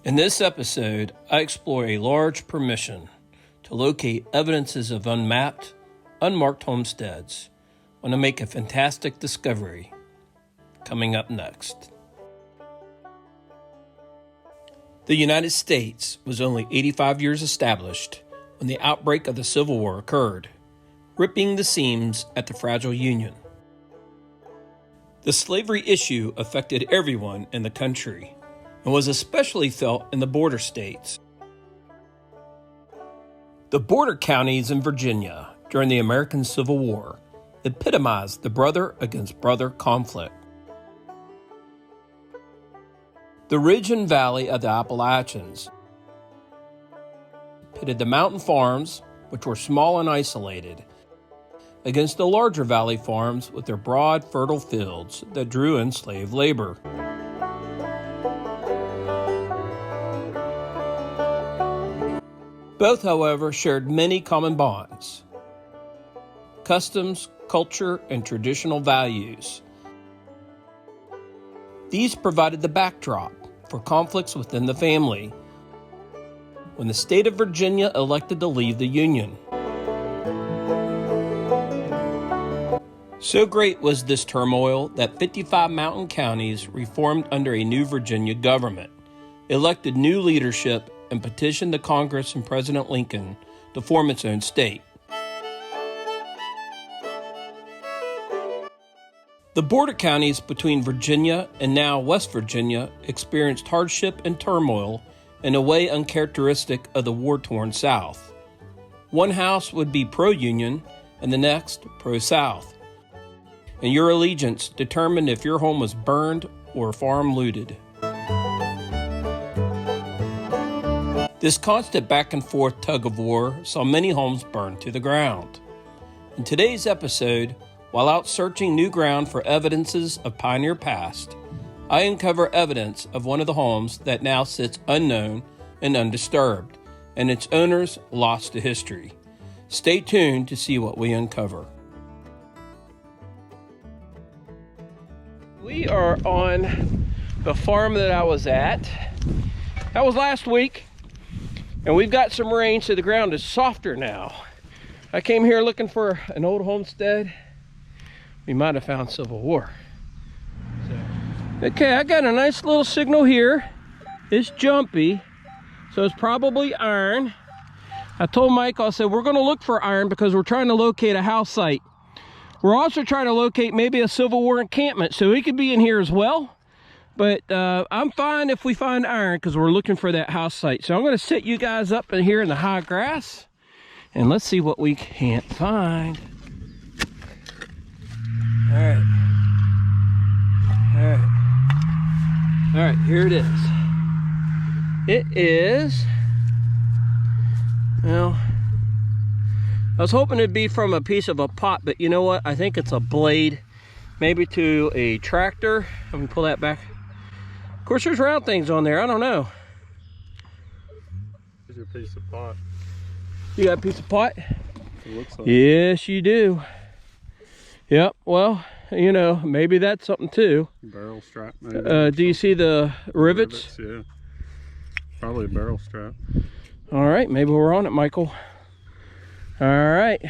In this episode, I explore a large permission to locate evidences of unmapped, unmarked homesteads. I want to make a fantastic discovery. Coming up next. The United States was only 85 years established when the outbreak of the Civil War occurred, ripping the seams at the fragile Union. The slavery issue affected everyone in the country and was especially felt in the border states. The border counties in Virginia during the American Civil War epitomized the brother against brother conflict. The ridge and valley of the Appalachians pitted the mountain farms, which were small and isolated, against the larger valley farms with their broad, fertile fields that drew in slave labor. Both, however, shared many common bonds: customs, culture, and traditional values. These provided the backdrop for conflicts within the family when the state of Virginia elected to leave the Union. So great was this turmoil that 55 mountain counties reformed under a new Virginia government, elected new leadership, and petitioned the Congress and President Lincoln to form its own state. The border counties between Virginia and now West Virginia experienced hardship and turmoil in a way uncharacteristic of the war-torn South. One house would be pro-Union and the next pro-South, and your allegiance determined if your home was burned or a farm looted. This constant back-and-forth tug-of-war saw many homes burned to the ground. In today's episode, while out searching new ground for evidences of pioneer past, I uncover evidence of one of the homes that now sits unknown and undisturbed, and its owners lost to history. Stay tuned to see what we uncover. We are on the farm that I was at. That was last week. And we've got some rain, so the ground is softer now. I came here looking for an old homestead. We might have found Civil War. Okay, I got a nice little signal here. It's jumpy, so it's probably iron. I told Michael, I said, we're gonna look for iron because we're trying to locate a house site. We're also trying to locate maybe a Civil War encampment, so he could be in here as well. But I'm fine if we find iron because we're looking for that house site. So I'm going to set you guys up in here in the high grass and let's see what we can't find. All right. All right. All right, here it is. It is, well, I was hoping it'd be from a piece of a pot, but you know what? I think it's a blade, maybe to a tractor. Let me pull that back. Of course, there's round things on there. I don't know. Here's your piece of pot. You got a piece of pot? It looks like. Yes, you do. Yep. Well, you know, maybe that's something too. Barrel strap. Maybe. Do you see the rivets? Yeah. Probably a barrel strap. All right. Maybe we're on it, Michael. All right.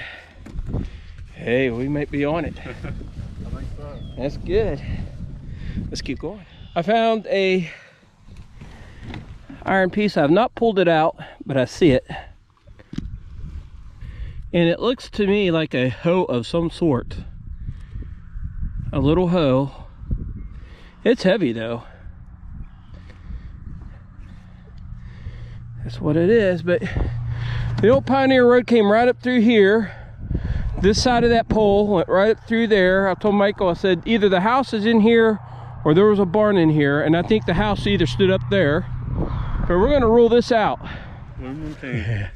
Hey, we might be on it. I think so. That's good. Let's keep going. I found a iron piece. I've not pulled it out, but I see it. And it looks to me like a hoe of some sort. A little hoe. It's heavy though. That's what it is, but the old Pioneer Road came right up through here. This side of that pole went right up through there. I told Michael, I said, either the house is in here or there was a barn in here, and I think the house either stood up there. But we're gonna rule this out. Okay.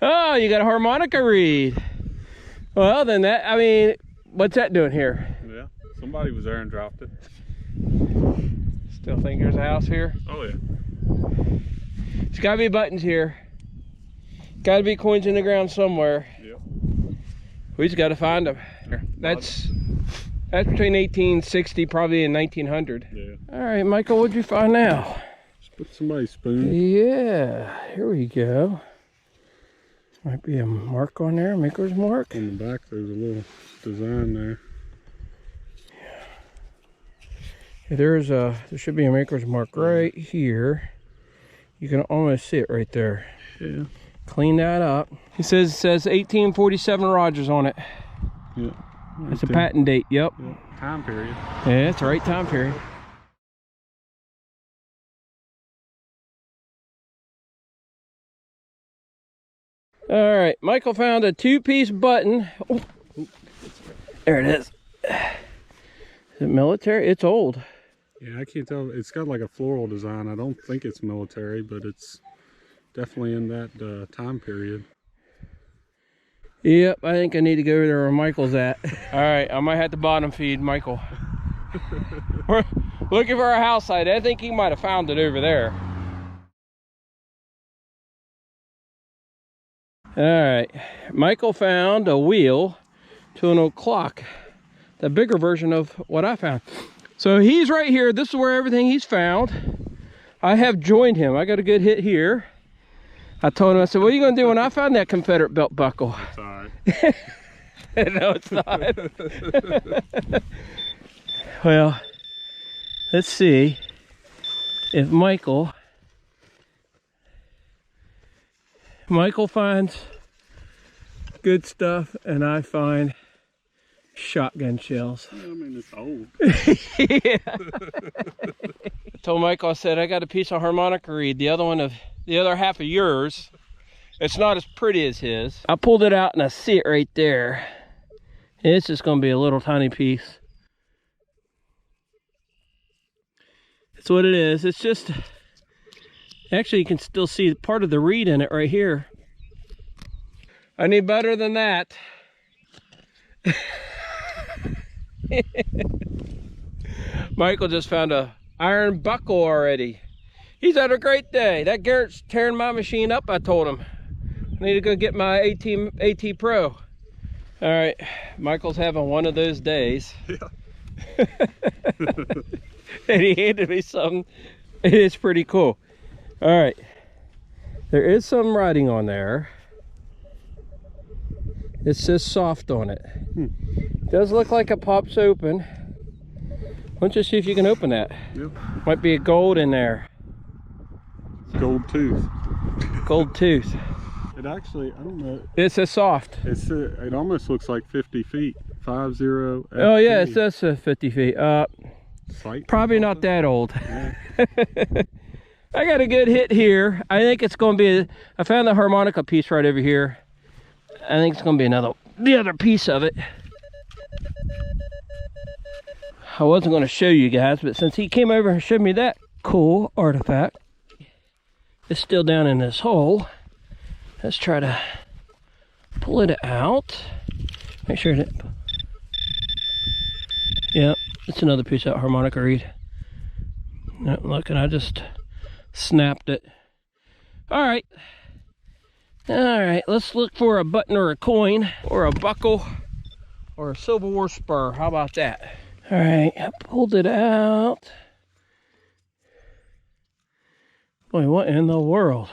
Oh, you got a harmonica reed. Well, then that, I mean, what's that doing here? Yeah, somebody was there and dropped it. Still think there's a house here? Oh yeah. There's gotta be buttons here. Gotta be coins in the ground somewhere. Yep. We just gotta find them. That's between 1860 probably and 1900. Yeah. All right, Michael, what'd you find now? Just Put somebody's spoon. Yeah, here we go. Might be a mark on there, maker's mark. In the back, there's a little design there. Yeah, there should be a maker's mark right here. You can almost see it right there. Yeah. Clean that up. It says 1847 Rogers on it. Yeah. It's a patent date. Yep. Yeah. Time period. Yeah, it's the right time period. All right, Michael found a two-piece button. Oh, there it is. Is it military? It's old. Yeah, I can't tell. It's got like a floral design. I don't think it's military, but it's definitely in that time period. Yep, I think I need to go over there where Michael's at. All right, I might have to bottom feed Michael. We're looking for a house site. I think he might have found it over there. All right, Michael found a wheel to an o'clock, the bigger version of what I found. So he's right here. This is where everything he's found. I have joined him. I got a good hit here. I told him, I said, what are you going to do when I found that Confederate belt buckle? It's all right. No, it's not. Well, let's see if Michael finds good stuff and I find shotgun shells. I mean, it's old. Yeah. I told Michael, I said, I got a piece of harmonica reed, the other half of yours. It's not as pretty as his. I pulled it out and I see it right there. It's just going to be a little tiny piece. That's what it is. It's just, actually you can still see part of the reed in it right here. I need better than that. Michael just found a iron buckle already. He's had a great day. That Garrett's tearing my machine up, I told him. I need to go get my AT Pro. All right, Michael's having one of those days. Yeah. And he handed me something. It is pretty cool. All right, there is some writing on there. It says soft on it. Does look like it pops open. Why don't you see if you can open that? Yep. Might be a gold in there. Gold tooth. Gold tooth. It actually, I don't know. It says soft. It almost looks like 50 feet. 50. Oh yeah, it says 50 feet. Sight Probably not that old. Yeah. I got a good hit here. I think it's going to be, I found the harmonica piece right over here. I think it's going to be the other piece of it. I wasn't going to show you guys, but since he came over and showed me that cool artifact, it's still down in this hole. Let's try to pull it out. Make sure that, yeah, it's another piece of harmonica reed. No, look, and I just snapped it. All right, let's look for a button or a coin or a buckle or a Civil War spur. How about that? All right, I pulled it out. Boy, what in the world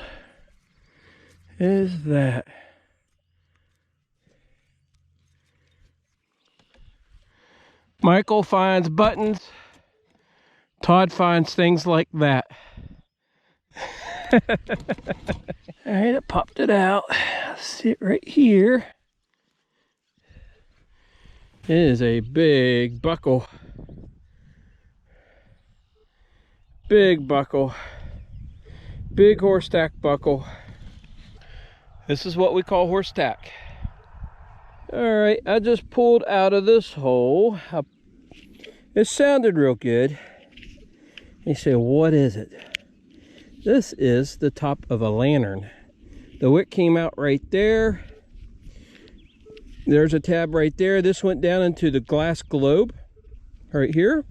is that? Michael finds buttons. Todd finds things like that. All right, I popped it out. See it right here. It is a big buckle. Big buckle. Big horse tack buckle. This is what we call horse tack. All right, I just pulled out of this hole. It sounded real good. You say, what is it? This is the top of a lantern. The wick came out right there. There's a tab right there. This went down into the glass globe right here.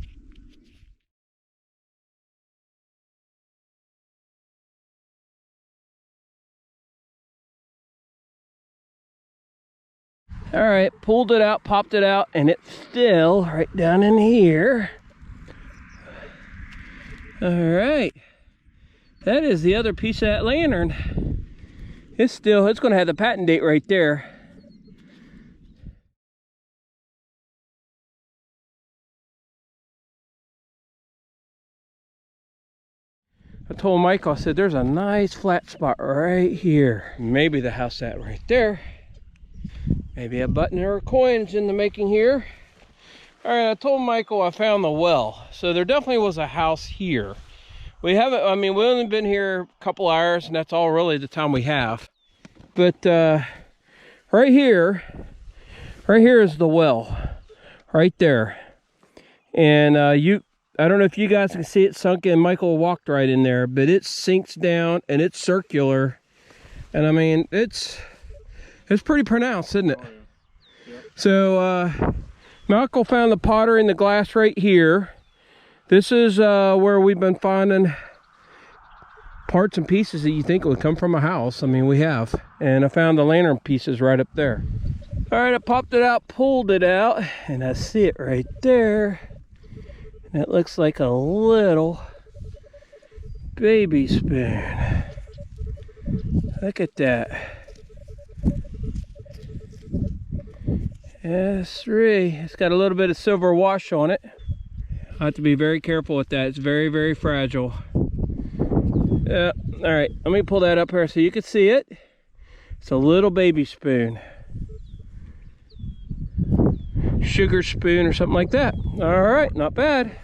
All right, pulled it out, popped it out, and it's still right down in here. All right, That is the other piece of that lantern. It's going to have the patent date right there. I told Michael, I said, there's a nice flat spot right here. Maybe the house sat right there. Maybe a button or a coin's in the making here. All right, I told Michael I found the well. So there definitely was a house here. We haven't, I mean, we've only been here a couple hours, and that's all really the time we have. But right here is the well, right there. And I don't know if you guys can see it sunk in. Michael walked right in there, but it sinks down and it's circular. And I mean, it's pretty pronounced, isn't it? Oh, yeah. Yep. So Michael found the pottery and the glass right here. This is where we've been finding parts and pieces that you think would come from a house. I mean, we have. And I found the lantern pieces right up there. All right, I popped it out, pulled it out, and I see it right there. And it looks like a little baby spoon. Look at that. S3. It's got a little bit of silver wash on it. I have to be very careful with that. It's very, very fragile. Yeah. All right, let me pull that up here so you can see it. It's a little baby spoon. Sugar spoon or something like that. All right, not bad.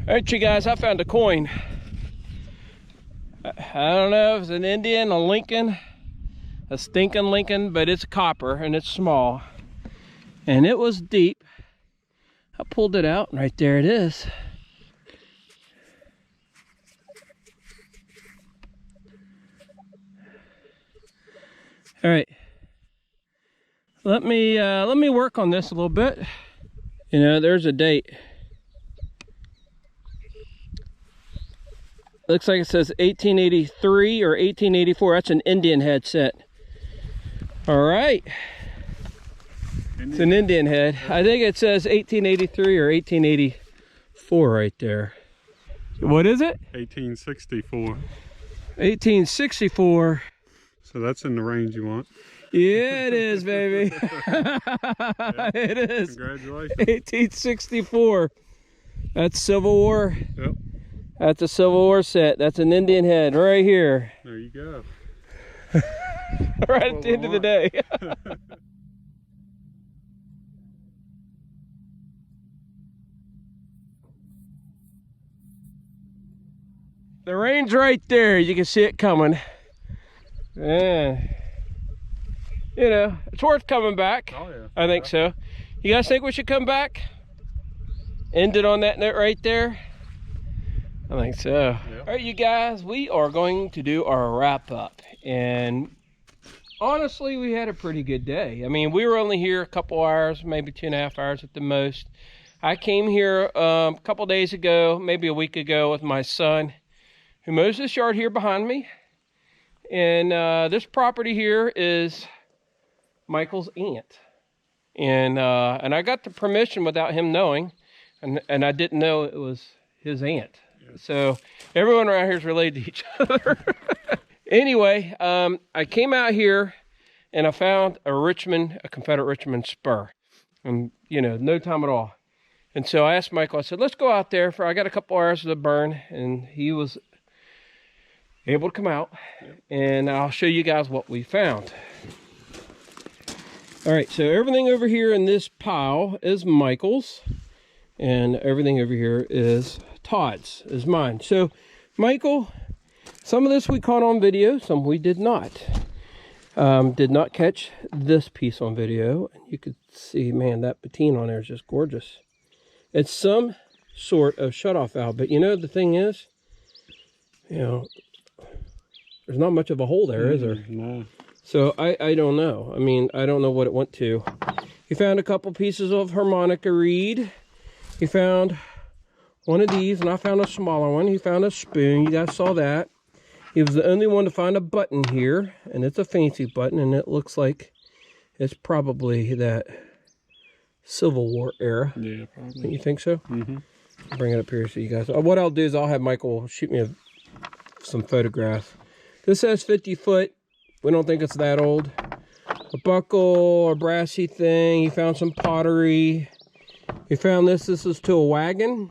All right, you guys, I found a coin. I don't know if it's an Indian, a Lincoln, a stinking Lincoln, but it's copper and it's small. And it was deep. I pulled it out, and right there it is. All right, let me work on this a little bit. You know, there's a date. Looks like it says 1883 or 1884. That's an Indian head set. All right, it's an Indian head. I think it says 1883 or 1884 right there. What is it? 1864. 1864. So that's in the range you want. Yeah, it is, baby. Yeah. It is. Congratulations. 1864. That's Civil War. Yep. That's a Civil War set. That's an Indian head right here. There you go. Right at the end of the day. The rain's right there. You can see it coming. Yeah. You know, it's worth coming back. Oh, yeah. I think so. You guys think we should come back? End it on that note right there? I think so. Yep. All right, you guys, we are going to do our wrap up. And honestly, we had a pretty good day. I mean, we were only here a couple hours, maybe 2.5 hours at the most. I came here a couple days ago, maybe a week ago, with my son, who mows this yard here behind me. And this property here is Michael's aunt. And I got the permission without him knowing. And I didn't know it was his aunt. So everyone around here is related to each other. Anyway, I came out here and I found a Confederate Richmond spur. And, you know, no time at all. And so I asked Michael, I said, let's go out there I got a couple hours to burn. And he was able to come out. And I'll show you guys what we found. All right, so everything over here in this pile is Michael's. And everything over here is Todd's, is mine. So, Michael, some of this we caught on video, some we did not. Did not catch this piece on video. And you could see, man, that patina on there is just gorgeous. It's some sort of shutoff valve. But you know, the thing is, you know, there's not much of a hole there, is there? No. So, I don't know. I mean, I don't know what it went to. He found a couple pieces of harmonica reed. He found one of these, and I found a smaller one. He found a spoon. You guys saw that. He was the only one to find a button here, and it's a fancy button, and it looks like it's probably that Civil War era. Yeah, probably. Don't you think so? Mm-hmm. Bring it up here so you guys. What I'll do is I'll have Michael shoot me some photographs. This says 50 foot. We don't think it's that old. A buckle, a brassy thing. He found some pottery. He found this. This is to a wagon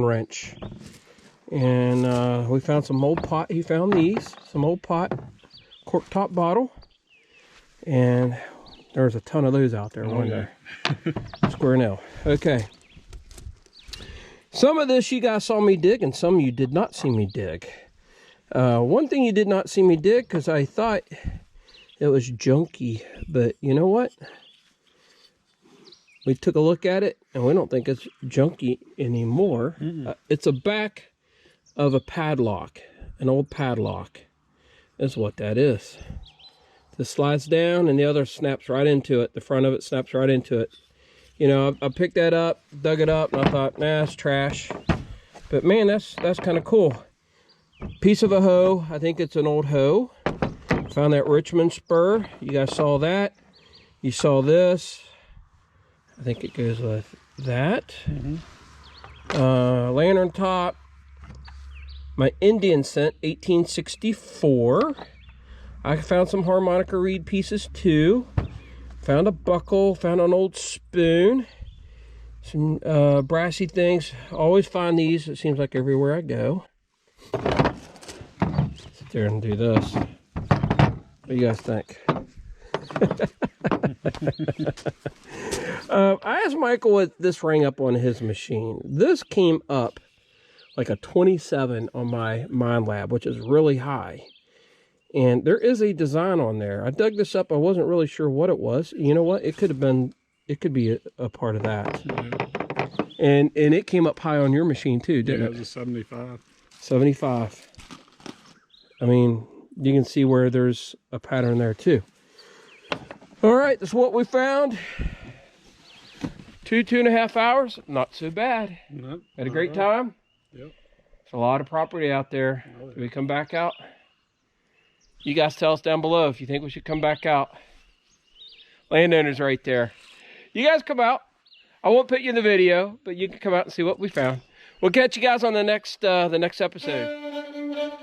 wrench. And we found some old pot. He found these, some old pot, cork top bottle. And there's a ton of those out there. Oh, yeah. Square nail. Okay. Some of this you guys saw me dig, and some you did not see me dig. One thing you did not see me dig, because I thought it was junky, but you know what? We took a look at it, and we don't think it's junky anymore. It's a back of a padlock, an old padlock. Is what that is. This slides down, and the other snaps right into it. The front of it snaps right into it. You know, I picked that up, dug it up, and I thought, nah, it's trash. But man, that's kind of cool. Piece of a hoe. I think it's an old hoe. Found that Richmond spur. You guys saw that. You saw this. I think it goes with that. Lantern top. My Indian scent, 1864. I found some harmonica reed pieces too. Found a buckle, found an old spoon, some brassy things. Always find these, it seems like everywhere I go. Sit there and do this. What do you guys think? I asked Michael what this rang up on his machine. This came up like a 27 on my Mind Lab, which is really high. And there is a design on there. I dug this up. I wasn't really sure what it was. You know what? It could have been, it could be a part of that. Yeah. And it came up high on your machine too, didn't it? Yeah, it was a 75. 75. I mean, you can see where there's a pattern there too. All right, that's what we found. 2.5 hours. Not so bad. Nope, had a great time. Yep. There's a lot of property out there. Oh, yeah. Do we come back out? You guys tell us down below if you think we should come back out. Landowners right there. You guys come out. I won't put you in the video, but you can come out and see what we found. We'll catch you guys on the next episode.